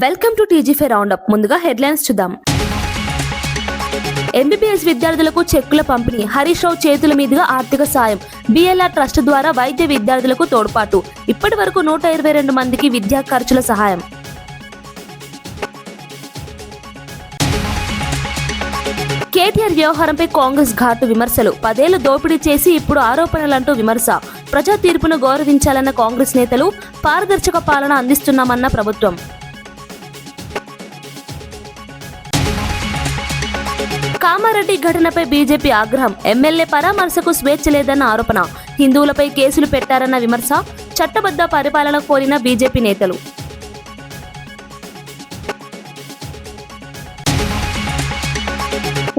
Welcome to టీజీఫై roundup. ముందుగా headlines చూద్దాం. ఎంబీబీఎస్ విద్యార్థులకు చెక్కుల పంపిణీ, హరీష్ రావు చేతుల మీదుగా ఆర్థిక సాయం. బిఎల్ఆర్ ట్రస్ట్ ద్వారా వైద్య విద్యార్థులకు తోడ్పాటు. ఇప్పటి వరకు 122 మందికి విద్యా ఖర్చుల సహాయం. కేటీఆర్ వ్యవహారంపై కాంగ్రెస్ ఘాటు విమర్శలు. 10 ఏళ్లు దోపిడీ చేసి ఇప్పుడు ఆరోపణలంటూ విమర్శ. ప్రజా తీర్పును గౌరవించాలన్న కాంగ్రెస్ నేతలు, పారదర్శక పాలన అందిస్తున్నామన్న ప్రభుత్వం. కామారెడ్డి ఘటనపై బీజేపీ ఆగ్రహం. ఎమ్మెల్యే పరామర్శకు స్వేచ్ఛ లేదన్న ఆరోపణ. హిందువులపై కేసులు పెట్టారన్న విమర్శ. చట్టబద్ధ పరిపాలన కోరిన బీజేపీ నేతలు.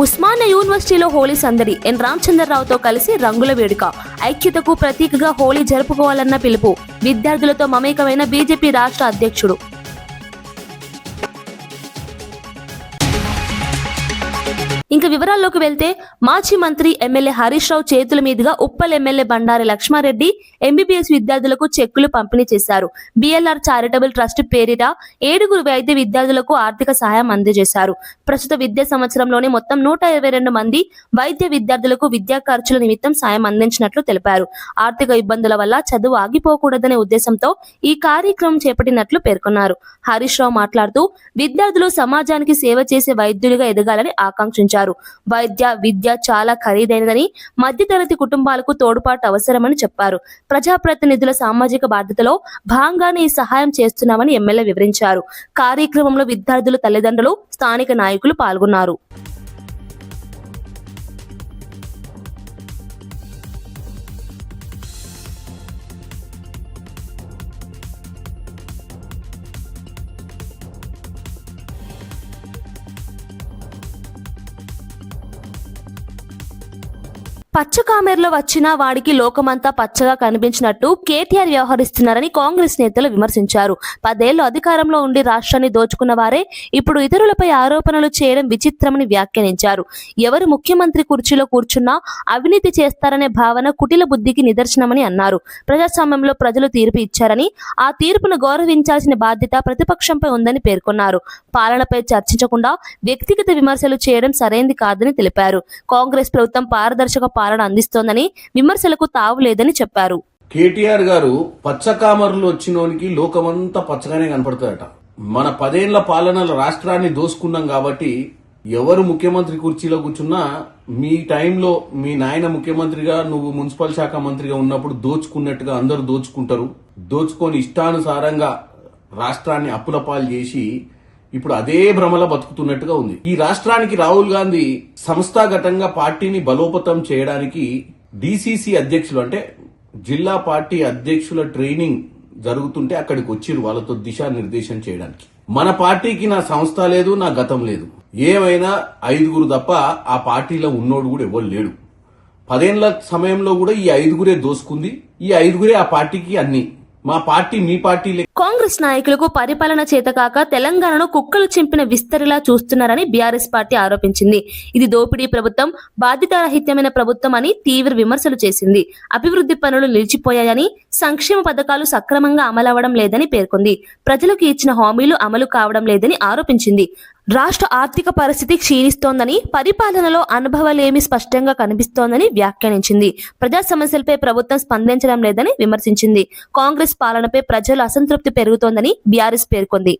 ఉస్మానియా యూనివర్సిటీలో హోలీ సందడి. ఎన్ రామచంద్రరావుతో కలిసి రంగుల వేడుక. ఐక్యతకు ప్రతీకగా హోలీ జరుపుకోవాలన్న పిలుపు. విద్యార్థులతో మమేకమైన బీజేపీ రాష్ట్ర అధ్యక్షుడు. ఇంకా వివరాల్లోకి వెళ్తే, మాజీ మంత్రి ఎమ్మెల్యే హరీష్ రావు చేతుల మీదుగా ఉప్పల్ ఎమ్మెల్యే బండారి లక్ష్మారెడ్డి ఎంబీబీఎస్ విద్యార్థులకు చెక్కులు పంపిణీ చేశారు. బిఎల్ఆర్ చారిటబుల్ ట్రస్ట్ పేరిట 7 వైద్య విద్యార్థులకు ఆర్థిక సహాయం అందజేశారు. ప్రస్తుత విద్యా సంవత్సరంలోనే మొత్తం 122 మంది వైద్య విద్యార్థులకు విద్యా ఖర్చుల నిమిత్తం సాయం అందించినట్లు తెలిపారు. ఆర్థిక ఇబ్బందుల వల్ల చదువు ఆగిపోకూడదనే ఉద్దేశంతో ఈ కార్యక్రమం చేపట్టినట్లు పేర్కొన్నారు. హరీష్ రావు మాట్లాడుతూ, విద్యార్థులు సమాజానికి సేవ చేసే వైద్యులుగా ఎదగాలని ఆకాంక్షించారు. విద్య చాలా ఖరీదైనదని, మధ్యతరగతి కుటుంబాలకు తోడ్పాటు అవసరమని చెప్పారు. ప్రజాప్రతినిధుల సామాజిక బాధ్యతలో భాగంగానే ఈ సహాయం చేస్తున్నామని ఎమ్మెల్యే వివరించారు. కార్యక్రమంలో విద్యార్థుల తల్లిదండ్రులు, స్థానిక నాయకులు పాల్గొన్నారు. పచ్చ కామెర్లో వచ్చిన వాడికి లోకమంతా పచ్చగా కనిపించినట్టు కేటీఆర్ వ్యవహరిస్తున్నారని కాంగ్రెస్ నేతలు విమర్శించారు. 10 ఏళ్లు అధికారంలో ఉండి రాష్ట్రాన్ని దోచుకున్న వారే ఇప్పుడు ఇతరులపై ఆరోపణలు చేయడం విచిత్రమని వ్యాఖ్యానించారు. ఎవరు ముఖ్యమంత్రి కుర్చీలో కూర్చున్నా అవినీతి చేస్తారనే భావన కుటిల బుద్ధికి నిదర్శనమని అన్నారు. ప్రజాస్వామ్యంలో ప్రజలు తీర్పు ఇచ్చారని, ఆ తీర్పును గౌరవించాల్సిన బాధ్యత ప్రతిపక్షంపై ఉందని పేర్కొన్నారు. పాలనపై చర్చించకుండా వ్యక్తిగత విమర్శలు చేయడం సరైంది కాదని తెలిపారు. కాంగ్రెస్ ప్రభుత్వం పారదర్శక పాలన అందిస్తోందని, విమర్శలకు తావు లేదని చెప్పారు. కేటీఆర్ గారు పచ్చకామర్లు వచ్చినోనికి లోకమంతా పచ్చగానే కనపడుతుందట. మన 10 ఏళ్ల పాలనలో రాష్ట్రాన్ని దోసుకున్నాం కాబట్టి ఎవరు ముఖ్యమంత్రి కుర్చీలో కూర్చున్నా, మీ టైంలో మీ నాయన ముఖ్యమంత్రిగా, నువ్వు మున్సిపల్ శాఖ మంత్రిగా ఉన్నప్పుడు దోచుకున్నట్టుగా అందరూ దోచుకుంటారు. దోచుకొని ఇష్టానుసారంగా రాష్ట్రాన్ని అప్పుల పాలు చేసి ఇప్పుడు అదే భ్రమల బతుకుతున్నట్టుగా ఉంది. ఈ రాష్ట్రానికి రాహుల్ గాంధీ సంస్థాగతంగా పార్టీని బలోపేతం చేయడానికి డిసిసి అధ్యక్షులు, అంటే జిల్లా పార్టీ అధ్యక్షుల ట్రైనింగ్ జరుగుతుంటే అక్కడికి వచ్చిరు వాళ్ళతో దిశానిర్దేశం చేయడానికి. మన పార్టీకి నా సంస్థ లేదు, నా గతం లేదు. ఏమైనా 5 తప్ప ఆ పార్టీలో ఉన్నోడు కూడా ఎవరు లేడు. 10 ఏళ్ల సమయంలో కూడా ఈ 5 దోసుకుంది. ఈ 5 ఆ పార్టీకి అన్ని. మా పార్టీ మీ పార్టీ. కాంగ్రెస్ నాయకులకు పరిపాలన చేతకాక తెలంగాణను కుక్కలు చింపిన విస్తరిలా చూస్తున్నారని బీఆర్ఎస్ పార్టీ ఆరోపించింది. ఇది దోపిడీ ప్రభుత్వం, బాధ్యతారహిత్యమైన ప్రభుత్వం అని తీవ్ర విమర్శలు చేసింది. అభివృద్ధి పనులు నిలిచిపోయాయని, సంక్షేమ పథకాలు సక్రమంగా అమలవడం లేదని పేర్కొంది. ప్రజలకు ఇచ్చిన హామీలు అమలు కావడం లేదని ఆరోపించింది. రాష్ట్ర ఆర్థిక పరిస్థితి క్షీణిస్తోందని, పరిపాలనలో అనుభవలేమి స్పష్టంగా కనిపిస్తోందని వ్యాఖ్యానించింది. ప్రజా సమస్యలపై ప్రభుత్వం స్పందించడం లేదని విమర్శించింది. కాంగ్రెస్ పాలనపై ప్రజల అసంతృప్తి పెరుగుతోందని బీఆర్ఎస్ పేర్కొంది.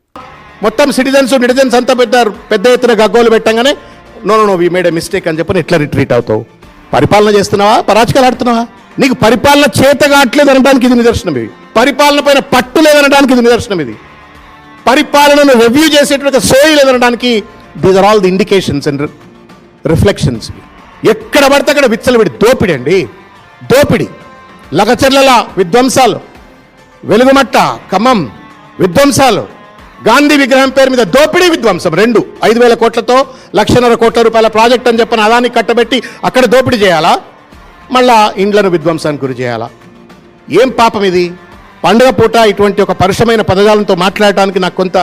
మొత్తం సిటిజన్స్ అంతా పెద్ద ఎత్తున గగ్గోలు పెట్టంగానే no we made a mistake అని చెప్పని ఎట్లా రిట్రీట్ అవుతావు? పరిపాలన చేస్తున్నావా, పరాజకాలు ఆడుతున్నావా? నీకు పరిపాలన చేతగాట్లేదు అనడానికి ఇది నిదర్శనం. ఇది పరిపాలన పైన పట్టు లేదనడానికి ఇది నిదర్శనం. ఇది పరిపాలనను రివ్యూ చేసేటువంటి సోయి లేదనడానికి these are all the indications and reflections. ఎక్కడ పడితే అక్కడ విచ్చలవిడి దోపిడి అండి, దోపిడి. లగచర్ల విధ్వంసాలు, వెలుగుమట్ట ఖమ్మం విధ్వంసాలు, గాంధీ విగ్రహం పేరు మీద దోపిడీ విధ్వంసం 2 5,000 కోట్లతో 1,50,000 కోట్ల రూపాయల ప్రాజెక్ట్ అని చెప్పని అదానికి కట్టబెట్టి అక్కడ దోపిడీ చేయాలా? మళ్ళా ఇండ్లను విధ్వంసానికి గురి చేయాలా? ఏం పాపం ఇది? పండుగ పూట ఇటువంటి ఒక పరుషమైన పదజాలంతో మాట్లాడటానికి నాకు కొంత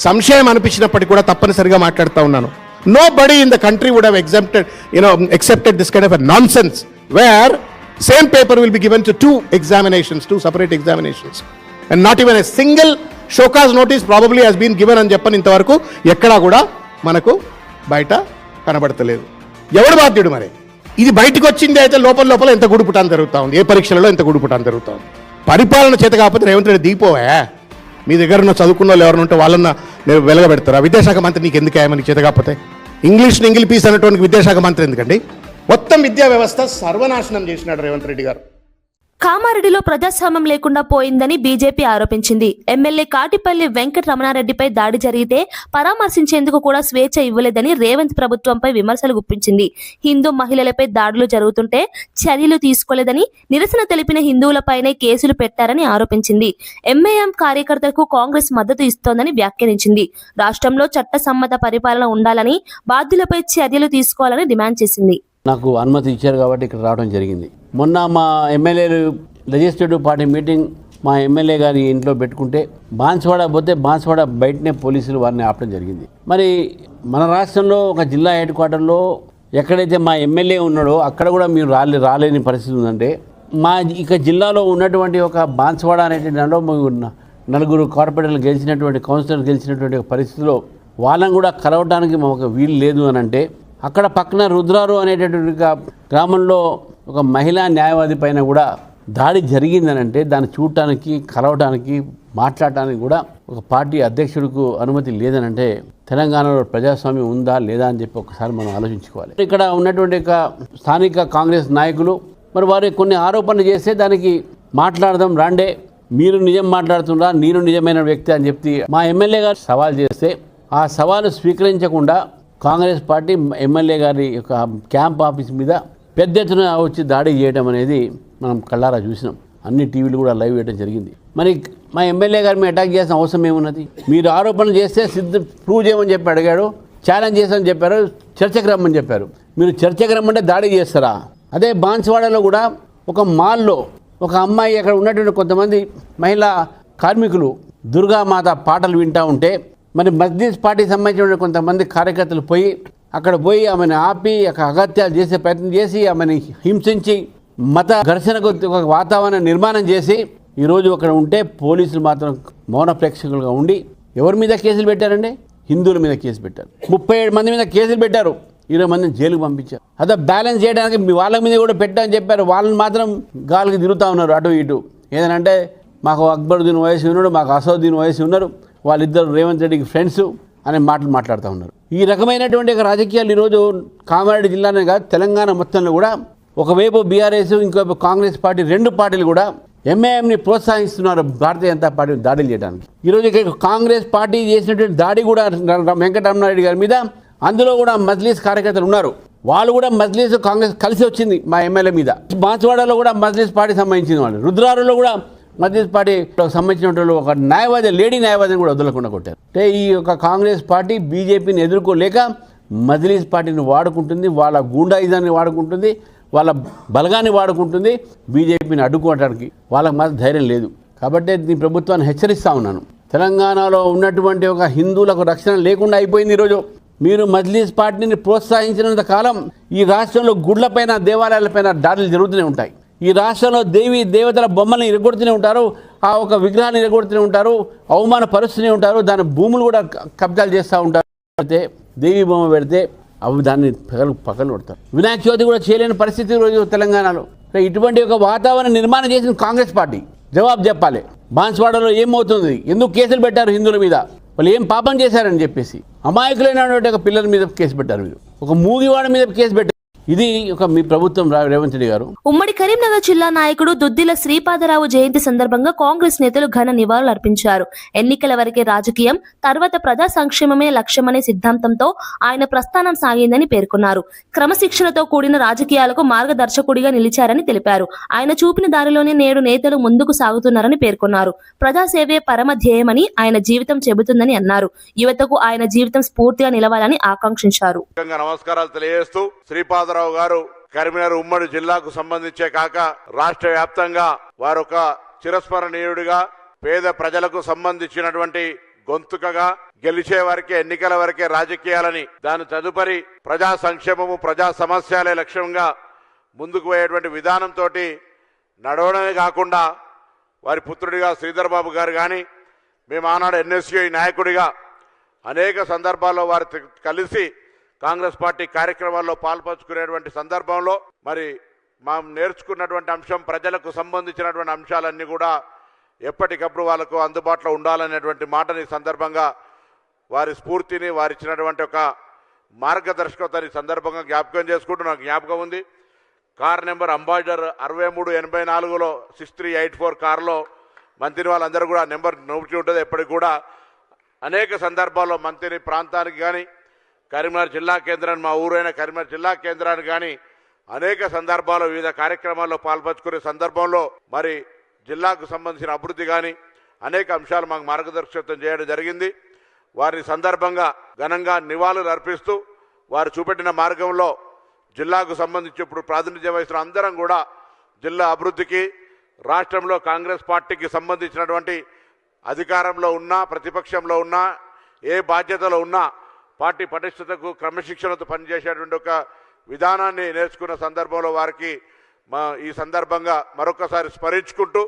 సంశయం అనిపించినప్పటికీ కూడా తప్పనిసరిగా మాట్లాడుతూ ఉన్నాను. Nobody in the country would have accepted this kind of a nonsense where same paper will be given to 2 separate examinations, and not even a single show cause notice probably has been given అని చెప్పని ఇంతవరకు ఎక్కడా కూడా మనకు బయట కనబడతలేదు. ఎవడు బాధ్యుడు మరి? ఇది బయటకు వచ్చింది అయితే లోపల లోపల ఎంత గుడిపుటాన్ని జరుగుతూ ఉంది, ఏ పరీక్షలలో ఎంత గుడిపుటాన్ని జరుగుతూ ఉంది. పరిపాలన చేత కాకపోతే రేవంత్ రెడ్డి దిగిపోవా? మీ దగ్గర ఉన్న చదువుకున్న వాళ్ళు ఎవరైనా ఉంటే వాళ్ళన్న వెలగబెడతారా? విద్యాశాఖ మంత్రి నీకు ఎందుకు మనకి చేత కాకపోతే? ఇంగ్లీష్ని ఇంగిల్ పీస్ అనేటువంటి విద్యాశాఖ మంత్రి ఎందుకండి? మొత్తం విద్యా వ్యవస్థ సర్వనాశనం చేసినాడు రేవంత్ రెడ్డి గారు. కామారెడ్డిలో ప్రజాస్వామ్యం లేకుండా పోయిందని బీజేపీ ఆరోపించింది. ఎమ్మెల్యే కాటిపల్లి వెంకట రమణారెడ్డిపై దాడి జరిగితే పరామర్శించేందుకు కూడా స్వేచ్ఛ ఇవ్వలేదని రేవంత్ ప్రభుత్వంపై విమర్శలు గుప్పించింది. హిందూ మహిళలపై దాడులు జరుగుతుంటే చర్యలు తీసుకోలేదని, నిరసన తెలిపిన హిందువులపైనే కేసులు పెట్టారని ఆరోపించింది. ఎంఐఎం కార్యకర్తలకు కాంగ్రెస్ మద్దతు ఇస్తోందని వ్యాఖ్యానించింది. రాష్ట్రంలో చట్టసమ్మత పరిపాలన ఉండాలని, బాధ్యులపై చర్యలు తీసుకోవాలని డిమాండ్ చేసింది. నాకు అనుమతి ఇచ్చారు కాబట్టి ఇక్కడ రావడం జరిగింది. మొన్న మా ఎమ్మెల్యేలు లెజిస్లేటివ్ పార్టీ మీటింగ్ మా ఎమ్మెల్యే గారి ఇంట్లో పెట్టుకుంటే బాన్స్వాడ పోతే బాన్స్వాడ బయటనే పోలీసులు వారిని ఆపడం జరిగింది. మరి మన రాష్ట్రంలో ఒక జిల్లా హెడ్ క్వార్టర్లో ఎక్కడైతే మా ఎమ్మెల్యే ఉన్నాడో అక్కడ కూడా మీరు రాలేని పరిస్థితి ఉందంటే, మా ఇక జిల్లాలో ఉన్నటువంటి ఒక బాన్స్వాడ అనేటువంటి దాంట్లో నలుగురు కార్పొరేటర్లు గెలిచినటువంటి కౌన్సిలర్ గెలిచినటువంటి పరిస్థితిలో వాళ్ళని కూడా కలవడానికి మాకు వీలు లేదు అని అంటే, అక్కడ పక్కన రుద్రారు అనేటటువంటి గ్రామంలో ఒక మహిళా న్యాయవాది పైన కూడా దాడి జరిగిందనంటే దాన్ని చూడటానికి, కలవటానికి, మాట్లాడటానికి కూడా ఒక పార్టీ అధ్యక్షుడికి అనుమతి లేదనంటే తెలంగాణలో ప్రజాస్వామ్యం ఉందా లేదా అని చెప్పి ఒకసారి మనం ఆలోచించుకోవాలి. ఇక్కడ ఉన్నటువంటి స్థానిక కాంగ్రెస్ నాయకులు మరి వారు కొన్ని ఆరోపణలు చేస్తే దానికి మాట్లాడదాం రాండే, మీరు నిజం మాట్లాడుతున్నా, నేను నిజమైన వ్యక్తి అని చెప్పి మా ఎమ్మెల్యే గారు సవాల్ చేస్తే ఆ సవాలు స్వీకరించకుండా కాంగ్రెస్ పార్టీ ఎమ్మెల్యే గారి యొక్క క్యాంప్ ఆఫీస్ మీద పెద్ద ఎత్తున వచ్చి దాడి చేయడం అనేది మనం కళ్ళారా చూసినాం. అన్ని టీవీలు కూడా లైవ్ వేయడం జరిగింది. మరి మా ఎమ్మెల్యే గారి మీద అటాక్ చేసిన అవసరం ఏమున్నది? మీరు ఆరోపణలు చేస్తే ప్రూవ్ చేయమని చెప్పి అడిగాడు, ఛాలెంజ్ చేస్తామని చెప్పారు, చర్చకు రమ్మని చెప్పారు. మీరు చర్చకు రమ్మంటే దాడి చేస్తారా? అదే బాన్స్వాడలో కూడా ఒక మాల్లో ఒక అమ్మాయి అక్కడ ఉన్నటువంటి కొంతమంది మహిళా కార్మికులు దుర్గామాత పాటలు వింటూ ఉంటే మరి మస్జిద్ పార్టీకి సంబంధించిన కొంతమంది కార్యకర్తలు అక్కడ పోయి ఆమెను ఆపి అగత్యాలు చేసే ప్రయత్నం చేసి ఆమెను హింసించి మత ఘర్షణకు ఒక వాతావరణం నిర్మాణం చేసి ఈరోజు అక్కడ ఉంటే పోలీసులు మాత్రం మౌన ప్రేక్షకులుగా ఉండి ఎవరి మీద కేసులు పెట్టారండి? హిందువుల మీద కేసు పెట్టారు. 37 మంది మీద కేసులు పెట్టారు, 20 మందిని జైలుకు పంపించారు. అదే బ్యాలెన్స్ చేయడానికి వాళ్ళ మీద కూడా పెట్టామని చెప్పారు. వాళ్ళని మాత్రం గాలికి తిరుగుతూ ఉన్నారు అటు ఇటు. ఏదనంటే మాకు అక్బరుద్దీన్ వయసు ఉన్నాడు, మాకు అసదుద్దీన్ వయసు ఉన్నారు, వాళ్ళిద్దరు రేవంత్ రెడ్డికి ఫ్రెండ్స్ అనే మాటలు మాట్లాడుతూ ఉన్నారు. ఈ రకమైనటువంటి రాజకీయాలు ఈరోజు కామారెడ్డి జిల్లానే కాదు తెలంగాణ మొత్తంలో కూడా ఒకవైపు బీఆర్ఎస్, ఇంకోవైపు కాంగ్రెస్ పార్టీ, రెండు పార్టీలు కూడా ఎంఐఎంని ప్రోత్సహిస్తున్నారు భారతీయ జనతా పార్టీ దాడులు చేయడానికి. ఈరోజు కాంగ్రెస్ పార్టీ చేసినటువంటి దాడి కూడా వెంకటరమణారెడ్డి గారి మీద, అందులో కూడా మజ్లీస్ కార్యకర్తలు ఉన్నారు. వాళ్ళు కూడా మజ్లీస్ కాంగ్రెస్ కలిసి వచ్చింది మా ఎమ్మెల్యే మీద. బాన్స్వాడలో కూడా మజ్లీస్ పార్టీ సంబంధించిన వాళ్ళు, రుద్రారులో కూడా మజ్లీస్ పార్టీ సంబంధించిన ఒక న్యాయవాది, లేడీ న్యాయవాదిని కూడా వదలకుండా కొట్టారు. అంటే ఈ యొక్క కాంగ్రెస్ పార్టీ బీజేపీని ఎదుర్కోలేక మజ్లీస్ పార్టీని వాడుకుంటుంది, వాళ్ళ గూండాయిజాన్ని వాడుకుంటుంది, వాళ్ళ బలగాన్ని వాడుకుంటుంది, బీజేపీని అడ్డుకోవడానికి వాళ్ళకి మాత్రం ధైర్యం లేదు. కాబట్టి ఈ ప్రభుత్వాన్ని హెచ్చరిస్తూ ఉన్నాను, తెలంగాణలో ఉన్నటువంటి ఒక హిందువులకు రక్షణ లేకుండా అయిపోయింది. ఈరోజు మీరు మజ్లీస్ పార్టీని ప్రోత్సహించినంత కాలం ఈ రాష్ట్రంలో గుడ్లపైన, దేవాలయాలపైన దాడులు జరుగుతూనే ఉంటాయి. ఈ రాష్ట్రంలో దేవతల బొమ్మల్ని ఇరగొడుతూనే ఉంటారు, ఆ ఒక విగ్రహాన్ని ఇరగొడుతూనే ఉంటారు, అవమానపరుస్తూనే ఉంటారు, దాని భూములు కూడా కబ్జాలు చేస్తూ ఉంటారు. అయితే దేవి బొమ్మ పెడితే అవి దాన్ని పక్కన కొడతారు. వినాయక చవితి కూడా చేయలేని పరిస్థితి రోజు తెలంగాణలో. ఇటువంటి ఒక వాతావరణం నిర్మాణం చేసిన కాంగ్రెస్ పార్టీ జవాబు చెప్పాలి. బాన్స్వాడలో ఏమవుతుంది, ఎందుకు కేసులు పెట్టారు హిందువుల మీద, వాళ్ళు ఏం పాపం చేశారని చెప్పేసి అమాయకులైనటువంటి ఒక పిల్లల మీద కేసు పెట్టారు, మీరు ఒక మూగివాడ మీద కేసు పెట్టారు. ఇది ఒక మీ ప్రభుత్వం రేవంత్ రెడ్డి గారు. ఉమ్మడి కరీంనగర్ జిల్లా నాయకుడు దుద్దిల శ్రీపాదరావు జయంతి సందర్భంగా కాంగ్రెస్ నేతలు ఘన నివాళులు అర్పించారు. ఎన్నికల వరకే రాజకీయం, తర్వాత ప్రజా సంక్షేమమే లక్ష్యమనే సిద్ధాంతంతో ఆయన ప్రస్థానం సాగిందని పేర్కొన్నారు. క్రమశిక్షణతో కూడిన రాజకీయాలకు మార్గదర్శకుడిగా నిలిచారని తెలిపారు. ఆయన చూపిన దారిలోనే నేడు నేతలు ముందుకు సాగుతున్నారని పేర్కొన్నారు. ప్రజాసేవే పరమ ధ్యేయమని ఆయన జీవితం చెబుతుందని అన్నారు. యువతకు ఆయన జీవితం స్ఫూర్తిగా నిలవాలని ఆకాంక్షించారు. నమస్కారాలు తెలియజేస్తూ శ్రీపాదరావు గారు కరీంనగర్ ఉమ్మడి జిల్లాకు సంబంధించే కాక రాష్ట్ర వ్యాప్తంగా వారొక చిరస్మరణీయుడిగా, పేద ప్రజలకు సంబంధించినటువంటి గొంతుకగా, గెలిచే వరకే, ఎన్నికల వరకే రాజకీయాలని, దాని తదుపరి ప్రజా సంక్షేమము, ప్రజా సమస్యలే లక్ష్యంగా ముందుకు పోయేటువంటి విధానంతో నడవడమే కాకుండా వారి పుత్రుడిగా శ్రీధర్ బాబు గారు కానీ, మేము ఆనాడు ఎన్ఎస్యుఐ నాయకుడిగా అనేక సందర్భాల్లో వారితో కలిసి కాంగ్రెస్ పార్టీ కార్యక్రమాల్లో పాల్పంచుకునేటువంటి సందర్భంలో మరి మనం నేర్చుకున్నటువంటి అంశం ప్రజలకు సంబంధించినటువంటి అంశాలన్నీ కూడా ఎప్పటికప్పుడు వాళ్ళకు అందుబాటులో ఉండాలనేటువంటి మాటని సందర్భంగా వారి స్ఫూర్తిని వారు ఇచ్చినటువంటి ఒక మార్గదర్శకతని సందర్భంగా జ్ఞాపకం చేసుకుంటూ నాకు జ్ఞాపకం ఉంది. కార్ నెంబర్ అంబాసిడర్ 6384లో 6384 కారులో మంత్రి వాళ్ళందరూ కూడా నెంబర్ నోటి ఉంటుంది. ఎప్పటికి కూడా అనేక సందర్భాల్లో మంత్రి ప్రాంతానికి కానీ కరీంనగర్ జిల్లా కేంద్రాన్ని మా ఊరైన కరీంనగర్ జిల్లా కేంద్రానికి కానీ అనేక సందర్భాల్లో వివిధ కార్యక్రమాల్లో పాల్పంచుకునే సందర్భంలో మరి జిల్లాకు సంబంధించిన అభివృద్ధి కానీ అనేక అంశాలు మాకు మార్గదర్శకత్వం చేయడం జరిగింది. వారి సందర్భంగా ఘనంగా నివాళులు అర్పిస్తూ వారు చూపెట్టిన మార్గంలో జిల్లాకు సంబంధించి ఇప్పుడు ప్రాతినిధ్యం వహిస్తున్న అందరం కూడా జిల్లా అభివృద్ధికి రాష్ట్రంలో కాంగ్రెస్ పార్టీకి సంబంధించినటువంటి అధికారంలో ఉన్నా ప్రతిపక్షంలో ఉన్నా ఏ బాధ్యతలో ఉన్నా పార్టీ పటిష్టతకు క్రమశిక్షణతో పనిచేసేటువంటి ఒక విధానాన్ని నేర్చుకున్న సందర్భంలో వారికి ఈ సందర్భంగా మరొకసారి స్మరించుకుంటూ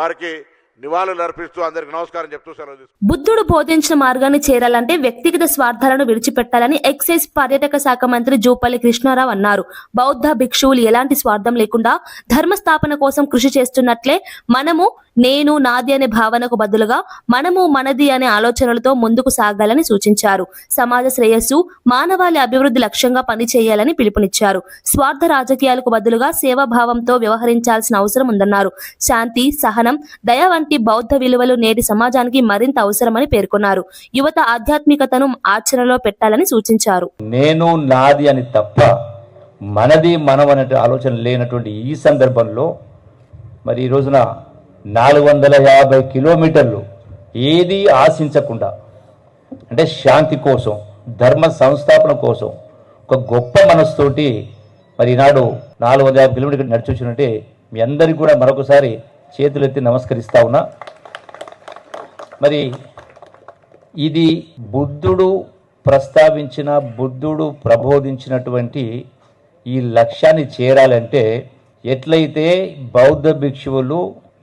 వారికి నివాళులు అర్పిస్తూ అందరికి నమస్కారం చెప్తూ సెలవు తీసుకుంటాను. బుద్ధుడు బోధించిన మార్గాన్ని చేరాలంటే వ్యక్తిగత స్వార్థాలను విడిచిపెట్టాలని ఎక్సైజ్ పర్యాటక శాఖ మంత్రి జూపల్లి కృష్ణారావు అన్నారు. బౌద్ధ భిక్షువులు ఎలాంటి స్వార్థం లేకుండా ధర్మ స్థాపన కోసం కృషి చేస్తున్నట్లే మనము నేను నాది అనే భావనకు బదులుగా మనము మనది అనే ఆలోచనలతో ముందుకు సాగాలని సూచించారు. సమాజ శ్రేయస్సు మానవాళి అభివృద్ధి లక్ష్యంగా పనిచేయాలని పిలుపునిచ్చారు. స్వార్థ రాజకీయాలకు బదులుగా సేవాభావంతో వ్యవహరించాల్సిన అవసరం ఉందన్నారు. శాంతి, సహనం, దయ వంటి బౌద్ధ విలువలు నేటి సమాజానికి మరింత అవసరమని పేర్కొన్నారు. యువత ఆధ్యాత్మికతను ఆచరణలో పెట్టాలని సూచించారు. నేను నాది అని తప్ప మనది మనం అనే ఆలోచన లేనటువంటి ఈ సందర్భంలో మరి ఈ రోజున 450 కిలోమీటర్లు ఏది ఆశించకుండా అంటే శాంతి కోసం ధర్మ సంస్థాపన కోసం ఒక గొప్ప మనసుతోటి మరి ఈనాడు 450 కిలోమీటర్లు నడిచి వచ్చినట్టే మీ అందరికీ కూడా మరొకసారి చేతులెత్తి నమస్కరిస్తా ఉన్నా. మరి ఇది బుద్ధుడు ప్రస్తావించిన బుద్ధుడు ప్రబోధించినటువంటి ఈ లక్ష్యాన్ని చేరాలంటే ఎట్లయితే బౌద్ధ భిక్షువులు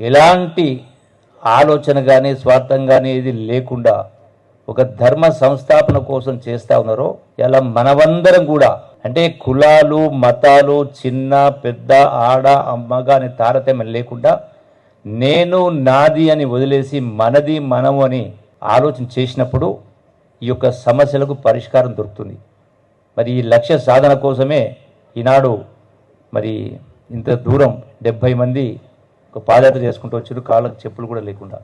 ఎలాంటి ఆలోచన కానీ స్వార్థం కానీ ఇది లేకుండా ఒక ధర్మ సంస్థాపన కోసం చేస్తూ ఉన్నారో ఇలా మనమందరం కూడా అంటే కులాలు మతాలు చిన్న పెద్ద ఆడ అమ్మగా అనే తారతమ్యం లేకుండా నేను నాది అని వదిలేసి మనది మనము అని ఆలోచన చేసినప్పుడు ఈ యొక్క సమస్యలకు పరిష్కారం దొరుకుతుంది. మరి ఈ లక్ష్య సాధన కోసమే ఈనాడు మరి ఇంత దూరం 70 మంది ఒక పాదయాత్ర చేసుకుంటూ వచ్చారు, కాళ్ళకు చెప్పులు కూడా లేకుండా.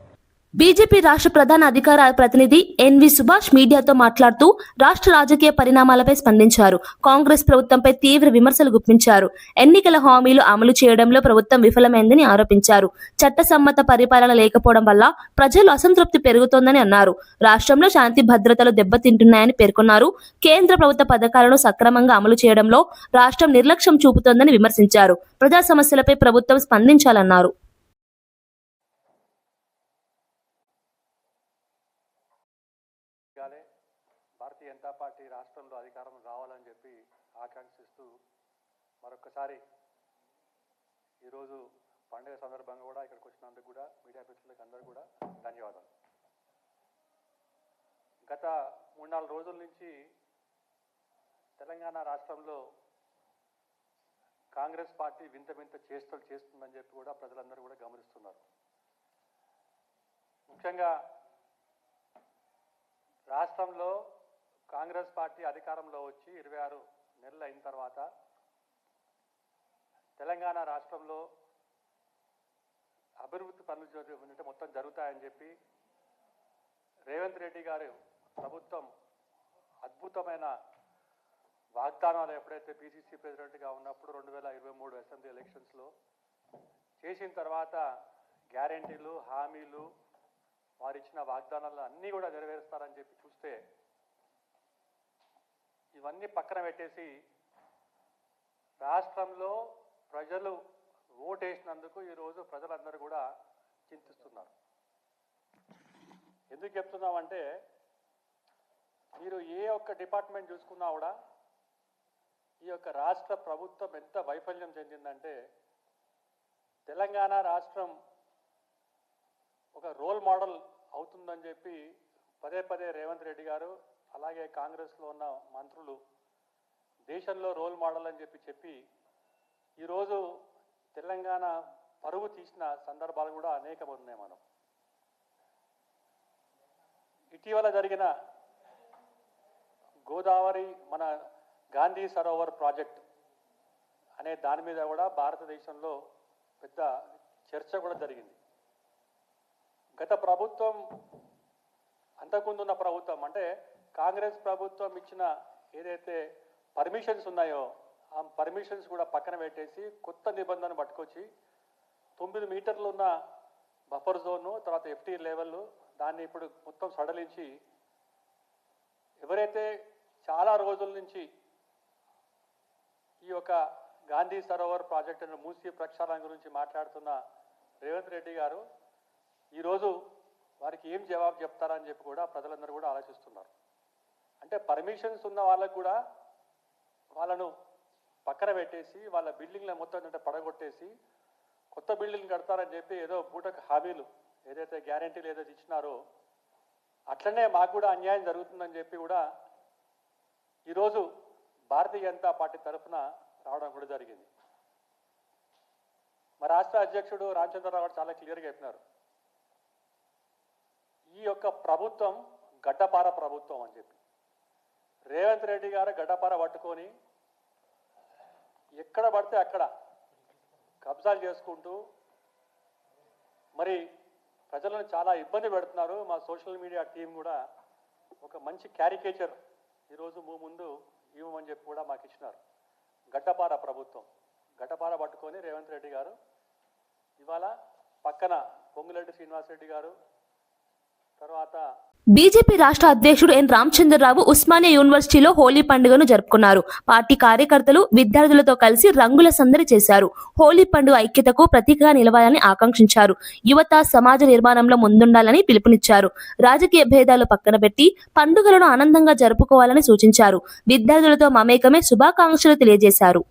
బీజేపీ రాష్ట్ర ప్రధాన అధికార ప్రతినిధి ఎన్వి సుభాష్ మీడియాతో మాట్లాడుతూ రాష్ట్ర రాజకీయ పరిణామాలపై స్పందించారు. కాంగ్రెస్ ప్రభుత్వంపై తీవ్ర విమర్శలు గుప్పించారు. ఎన్నికల హామీలు అమలు చేయడంలో ప్రభుత్వం విఫలమైందని ఆరోపించారు. చట్టసమ్మత పరిపాలన లేకపోవడం వల్ల ప్రజలు అసంతృప్తి పెరుగుతోందని అన్నారు. రాష్ట్రంలో శాంతి భద్రతలు దెబ్బతింటున్నాయని పేర్కొన్నారు. కేంద్ర ప్రభుత్వ పథకాలను సక్రమంగా అమలు చేయడంలో రాష్ట్రం నిర్లక్ష్యం చూపుతోందని విమర్శించారు. ప్రజా సమస్యలపై ప్రభుత్వం స్పందించాలన్నారు. భారతీయ జనతా పార్టీ రాష్ట్రంలో అధికారం రావాలని చెప్పి ఆకాంక్షిస్తూ మరొకసారి ఈరోజు పండుగ సందర్భంగా కూడా ఇక్కడికి వచ్చినందుకు కూడా మీడియా మిత్రులకు అందరూ కూడా ధన్యవాదాలు. గత 3-4 రోజుల నుంచి తెలంగాణ రాష్ట్రంలో కాంగ్రెస్ పార్టీ వింత వింత చేష్టలు చేస్తుందని చెప్పి కూడా ప్రజలందరూ కూడా గమనిస్తున్నారు. ముఖ్యంగా రాష్ట్రంలో కాంగ్రెస్ పార్టీ అధికారంలో వచ్చి 26 నెలలు అయిన తర్వాత తెలంగాణ రాష్ట్రంలో అభివృద్ధి పనులు మొత్తం జరుగుతాయని చెప్పి రేవంత్ రెడ్డి గారు ప్రభుత్వం అద్భుతమైన వాగ్దానాలు ఎప్పుడైతే పిసిసి ప్రెసిడెంట్గా ఉన్నప్పుడు 2023 అసెంబ్లీ ఎలక్షన్స్లో చేసిన తర్వాత గ్యారెంటీలు హామీలు వారు ఇచ్చిన వాగ్దానాలు అన్నీ కూడా నెరవేరుస్తారని చెప్పి చూస్తే ఇవన్నీ పక్కన పెట్టేసి రాష్ట్రంలో ప్రజలు ఓటేసినందుకు ఈరోజు ప్రజలందరూ కూడా చింతిస్తున్నారు. ఎందుకు చెప్తున్నామంటే మీరు ఏ ఒక్క డిపార్ట్మెంట్ చూసుకున్నా కూడా ఈ యొక్క రాష్ట్ర ప్రభుత్వం ఎంత వైఫల్యం చెందిందంటే తెలంగాణ రాష్ట్రం ఒక రోల్ మోడల్ అవుతుందని చెప్పి పదే పదే రేవంత్ రెడ్డి గారు అలాగే కాంగ్రెస్లో ఉన్న మంత్రులు దేశంలో రోల్ మోడల్ అని చెప్పి ఈరోజు తెలంగాణ పరువు తీసిన సందర్భాలు కూడా అనేకం ఉన్నాయి. మనం ఇటీవల జరిగిన గోదావరి మన గాంధీ సరోవర్ ప్రాజెక్ట్ అనే దాని మీద కూడా భారతదేశంలో పెద్ద చర్చ కూడా జరిగింది. గత ప్రభుత్వం అంతకుముందున్న ప్రభుత్వం అంటే కాంగ్రెస్ ప్రభుత్వం ఇచ్చిన ఏదైతే పర్మిషన్స్ ఉన్నాయో ఆ పర్మిషన్స్ కూడా పక్కన పెట్టేసి కొత్త నిబంధన పట్టుకొచ్చి 9 మీటర్లు ఉన్న బఫర్ జోను తర్వాత FT లెవెల్ దాన్ని ఇప్పుడు మొత్తం సడలించి ఎవరైతే చాలా రోజుల నుంచి ఈ యొక్క గాంధీ సరోవర్ ప్రాజెక్టును మూసి ప్రక్షాళన గురించి మాట్లాడుతున్న రేవంత్ రెడ్డి గారు ఈరోజు వారికి ఏం జవాబు చెప్తారని చెప్పి కూడా ప్రజలందరూ కూడా ఆలోచిస్తున్నారు. అంటే పర్మిషన్స్ ఉన్న వాళ్ళకు కూడా వాళ్ళను పక్కన పెట్టేసి వాళ్ళ బిల్డింగ్ల మొత్తం అంటే పడగొట్టేసి కొత్త బిల్డింగ్ కడతారని చెప్పి ఏదో పూటకు హామీలు ఏదైతే గ్యారంటీలు ఏదైతే ఇచ్చినారో అట్లనే మాకు కూడా అన్యాయం జరుగుతుందని చెప్పి కూడా ఈరోజు భారతీయ జనతా పార్టీ తరఫున రావడం కూడా జరిగింది. మా రాష్ట్ర అధ్యక్షుడు రామచంద్రరావు గారు చాలా క్లియర్గా చెప్పినారు, ఈ యొక్క ప్రభుత్వం గడ్డపార ప్రభుత్వం అని చెప్పి. రేవంత్ రెడ్డి గారు గడ్డపార పట్టుకొని ఎక్కడ పడితే అక్కడ కబ్జాలు చేసుకుంటూ మరి ప్రజలను చాలా ఇబ్బంది పెడుతున్నారు. మా సోషల్ మీడియా టీం కూడా ఒక మంచి క్యారికేచర్ ఈరోజు ముందు ఇవ్వమని చెప్పి కూడా మాకు ఇచ్చినారు. గడ్డపార ప్రభుత్వం గడ్డపార పట్టుకొని రేవంత్ రెడ్డి గారు ఇవాళ పక్కన పొంగులేటి శ్రీనివాసరెడ్డి గారు తర్వాత బీజేపీ రాష్ట్ర అధ్యక్షుడు ఎన్ రామచంద్రరావు ఉస్మానియా యూనివర్సిటీలో హోలీ పండుగను జరుపుకున్నారు. పార్టీ కార్యకర్తలు విద్యార్థులతో కలిసి రంగుల సందడి చేశారు. హోలీ పండుగ ఐక్యతకు ప్రతీకగా నిలవాలని ఆకాంక్షించారు. యువత సమాజ నిర్మాణంలో ముందుండాలని పిలుపునిచ్చారు. రాజకీయ భేదాలు పక్కన పెట్టి పండుగలను ఆనందంగా జరుపుకోవాలని సూచించారు. విద్యార్థులతో మమేకమే శుభాకాంక్షలు తెలియజేశారు.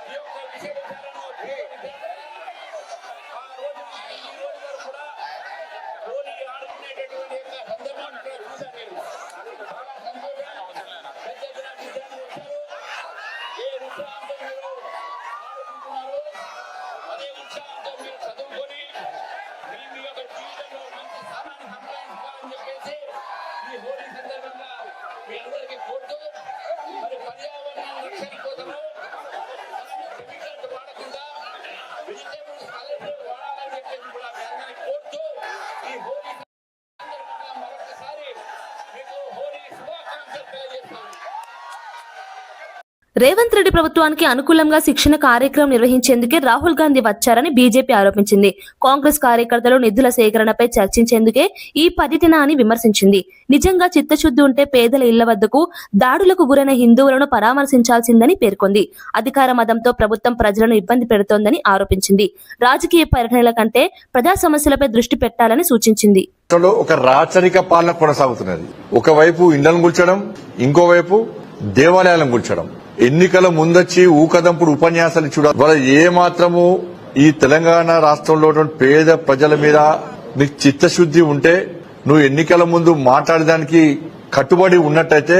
ఈ యొక్క విషయాలను ఆ రోజు ఈ రోజు వరకు కూడా హోలీ ఆడుకునేటటువంటి యొక్క సందర్భాన్ని కూడా చూశాను నేను. చాలా సంతోషం. పెద్ద ఎత్తున విద్యార్థులు వచ్చారు. ఏ ఉత్సాహంతో మీరు ఆడుకుంటున్నారో అదే ఉత్సాహంతో మీరు చదువుకొని మీ యొక్క జీవితంలో మంచి స్థానాన్ని సంపాదించుకోవాలని చెప్పేసి ఈ హోలీ సందర్భంగా మీ అందరికీ కోరుతూ మరి పర్యావరణ రక్షణ కోసము కెమికల్స్ వాడకుండా వెజిటేబుల్స్ కలర్స్ వాడాలని చెప్పేసి కూడా మీ అందరికీ కోరుతూ ఈ హోలీ సందర్భంగా మరొకసారి మీకు హోలీ శుభాకాంక్షలు తెలియజేస్తాను. రేవంత్ రెడ్డి ప్రభుత్వానికి అనుకూలంగా శిక్షణ కార్యక్రమం నిర్వహించేందుకే రాహుల్ గాంధీ వచ్చారని బీజేపీ ఆరోపించింది. కాంగ్రెస్ కార్యకర్తలు నిధుల సేకరణపై చర్చించేందుకే ఈ పర్యటన అని విమర్శించింది. నిజంగా చిత్తశుద్ధి ఉంటే పేదల ఇళ్ల వద్దకు దాడులకు గురైన హిందువులను పరామర్శించాల్సిందని పేర్కొంది. అధికార మదంతో ప్రభుత్వం ప్రజలను ఇబ్బంది పెడుతోందని ఆరోపించింది. రాజకీయ పరిణామాల కంటే ప్రజా సమస్యలపై దృష్టి పెట్టాలని సూచించింది. ఒక రాచరిక పాలన కొనసాగుతున్నది. ఒకవైపు ఇండ్లను కూల్చడం, ఇంకోవైపు దేవాలయాలను కూల్చడం. ఎన్నికల ముందొచ్చి ఊకదంపుడు ఉపన్యాసాలు చూడాలి. వాళ్ళ ఏ మాత్రము ఈ తెలంగాణ రాష్ట్రంలో పేద ప్రజల మీద నీకు చిత్తశుద్ధి ఉంటే నువ్వు ఎన్నికల ముందు మాట్లాడడానికి కట్టుబడి ఉన్నట్టయితే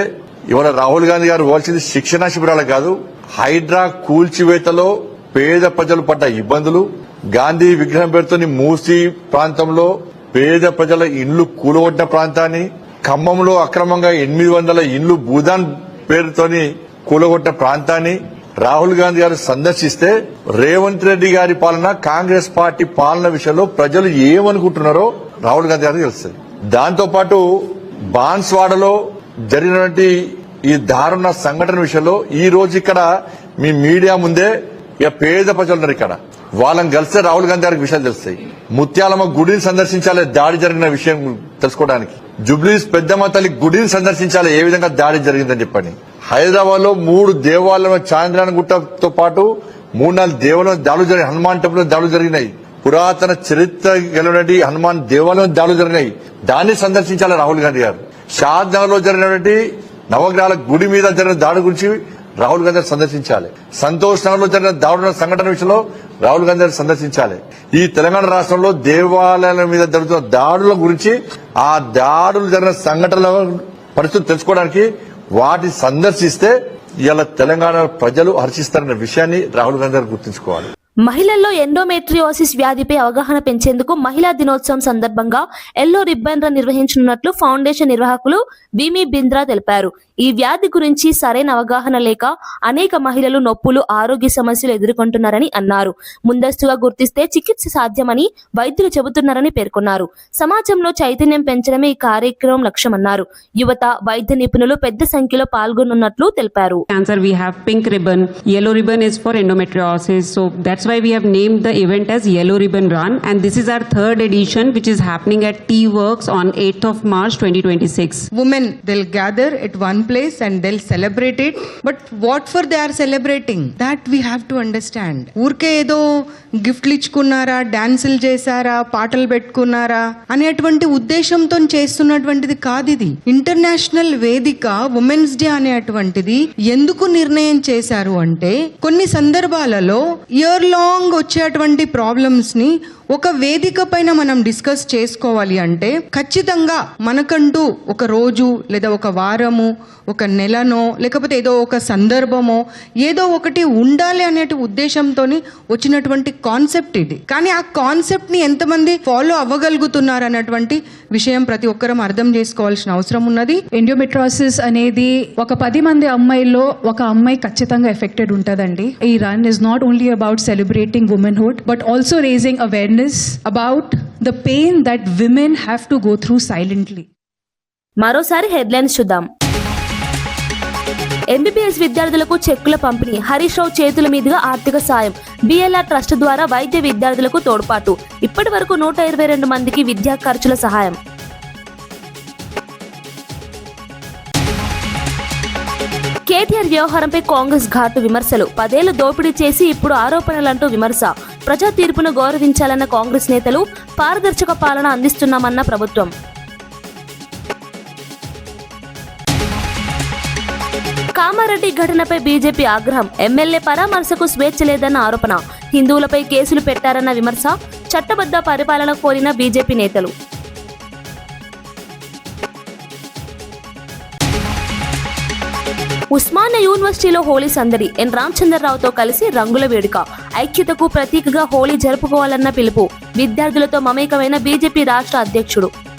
ఇవాళ రాహుల్ గాంధీ గారు పోవాల్సింది శిక్షణా శిబిరాలు కాదు, హైడ్రా కూల్చివేతలో పేద ప్రజలు పడ్డ ఇబ్బందులు, గాంధీ విగ్రహం పేరుతో మూసీ ప్రాంతంలో పేద ప్రజల ఇండ్లు కూలగొట్టిన ప్రాంతాన్ని, ఖమ్మంలో అక్రమంగా 800 ఇండ్లు భూదాన్ పేరుతోని కూలగొట్టిన ప్రాంతాన్ని రాహుల్ గాంధీ గారు సందర్శిస్తే రేవంత్ రెడ్డి గారి పాలన, కాంగ్రెస్ పార్టీ పాలన విషయంలో ప్రజలు ఏమనుకుంటున్నారో రాహుల్ గాంధీ గారికి తెలుస్తుంది. దాంతోపాటు బాన్స్వాడలో జరిగినటువంటి ఈ దారుణ సంఘటన విషయంలో ఈ రోజు ఇక్కడ మీ మీడియా ముందే ఇక పేద ప్రజలు ఉన్నారు. ఇక్కడ వాళ్ళని కలిస్తే రాహుల్ గాంధీ గారికి విషయాలు తెలుస్తాయి. ముత్యాలమ్మ గుడిని సందర్శించాలి దాడి జరిగిన విషయం తెలుసుకోవడానికి. జుబ్లీస్ పెద్దమ్మ తల్లి గుడిని సందర్శించాలి ఏ విధంగా దాడి జరిగిందని చెప్పని. హైదరాబాద్ లో 3 దేవాలయాల చాంద్రాయణ గుట్టతో పాటు 3-4 దేవాలయం దాడులు జరిగినాయి. హనుమాన్ టెంపుల్ దాడులు జరిగినాయి. పురాతన చరిత్ర కలిగినటువంటి హనుమాన్ దేవాలయం దాడులు జరిగినాయి. దాన్ని సందర్శించాలి రాహుల్ గాంధీ గారు. షాద్ నగర్ లో జరిగినటువంటి నవగ్రహాల గుడి మీద జరిగిన దాడి గురించి రాహుల్ గాంధీ సందర్శించాలి. సంతోష్ నగర్ లో జరిగిన దాడుల సంఘటన విషయంలో రాహుల్ గాంధీ సందర్శించాలి. ఈ తెలంగాణ రాష్ట్రంలో దేవాలయాల మీద జరుగుతున్న దాడుల గురించి, ఆ దాడులు జరిగిన సంఘటనల పరిస్థితులు తెలుసుకోవడానికి వాటిని సందర్శిస్తే ఇలా తెలంగాణ ప్రజలు హర్షిస్తారన్న విషయాన్ని రాహుల్ గాంధీ గారు గుర్తుంచుకోవాలి. మహిళల్లో ఎండోమెట్రియోసిస్ వ్యాధిపై అవగాహన పెంచేందుకు మహిళా దినోత్సవం సందర్భంగా ఎల్లో రిబ్బన్ రన్ నిర్వహించనున్నట్లు ఫౌండేషన్ నిర్వాహకులు విమి బింద్రా తెలిపారు. ఈ వ్యాధి గురించి సరైన అవగాహన లేక అనేక మహిళలు నొప్పులు, ఆరోగ్య సమస్యలు ఎదుర్కొంటున్నారని అన్నారు. ముందస్తుగా గుర్తిస్తే చికిత్స సాధ్యమని వైద్యులు చెబుతున్నారని పేర్కొన్నారు. సమాజంలో చైతన్యం పెంచడమే ఈ కార్యక్రమం లక్ష్యమన్నారు. యువత, వైద్య నిపుణులు పెద్ద సంఖ్యలో పాల్గొనున్నట్లు తెలిపారు. Cancer, we have pink ribbon. Yellow ribbon is for endometriosis. So that's why we have named the event as Yellow Ribbon Run, and this is our 3rd edition, which is happening at T-Works on 8th of March 2026. Women, they'll gather at one place and they'll celebrate it. But what for they are celebrating? That we have to understand. ఊరికే ఏదో గిఫ్ట్లు ఇచ్చుకున్నారా, డాన్సులు చేశారా, పాటలు పెట్టుకున్నారా అనేటువంటి ఉద్దేశంతో చేస్తున్నటువంటిది కాదు. ఇది ఇంటర్నేషనల్ వేదిక ఉమెన్స్ డే అనేటువంటిది ఎందుకు నిర్ణయం చేశారు అంటే, కొన్ని సందర్భాలలో ఇయర్ లాంగ్ వచ్చేటువంటి ప్రాబ్లమ్స్ ని ఒక వేదిక పైన మనం డిస్కస్ చేసుకోవాలి అంటే ఖచ్చితంగా మనకంటూ ఒక రోజు లేదా ఒక వారము, ఒక నెలనో, లేకపోతే ఏదో ఒక సందర్భమో ఏదో ఒకటి ఉండాలి అనే ఉద్దేశంతో వచ్చినటువంటి కాన్సెప్ట్ ఇది. కానీ ఆ కాన్సెప్ట్ ని ఎంతమంది ఫాలో అవ్వగలుగుతున్నారు అన్నటువంటి విషయం ప్రతి ఒక్కరం అర్థం చేసుకోవాల్సిన అవసరం ఉన్నది. ఎండోమెట్రోసిస్ అనేది ఒక 10 మంది అమ్మాయిల్లో ఒక అమ్మాయి ఖచ్చితంగా ఎఫెక్టెడ్ ఉంటుందండి. ఈ run is not only about celebrating womanhood but also raising awareness about the pain that women have to go through silently. మరోసారి హెడ్లైన్స్ చూద్దాం. ఎంబీబీఎస్ విద్యార్థులకు చెక్కుల పంపిణీ, హరీష్ రావు చేతుల మీదుగా ఆర్థిక సాయం, బిఎల్ఆర్ ట్రస్ట్ ద్వారా వైద్య విద్యార్థులకు తోడ్పాటు, ఇప్పటి వరకు 122 మందికి విద్యా ఖర్చుల సహాయం. కేటీఆర్ వ్యవహారంపై కాంగ్రెస్ ఘాటు విమర్శలు, 10 ఏళ్లు దోపిడీ చేసి ఇప్పుడు ఆరోపణలంటూ విమర్శ. ప్రజా తీర్పును గౌరవించాలన్న కాంగ్రెస్ నేతలు, పారదర్శక పాలన అందిస్తున్నామన్న ప్రభుత్వం. కామారెడ్డి ఘటనపై బీజేపీ ఆగ్రహం. ఎమ్మెల్యే పరామర్శకు స్వేచ్ఛ లేదన్న ఆరోపణ. హిందువులపై కేసులు పెట్టారన్న విమర్శ. చట్టబద్ధ పరిపాలన కోరిన బీజేపీ నేతలు. ఉస్మానియా యూనివర్సిటీలో హోలీ సందడి. ఎన్ రామచంద్రరావుతో కలిసి రంగుల వేడుక. ఐక్యతకు ప్రతీకగా హోలీ జరుపుకోవాలన్న పిలుపు. విద్యార్థులతో మమేకమైన బీజేపీ రాష్ట్ర అధ్యక్షుడు.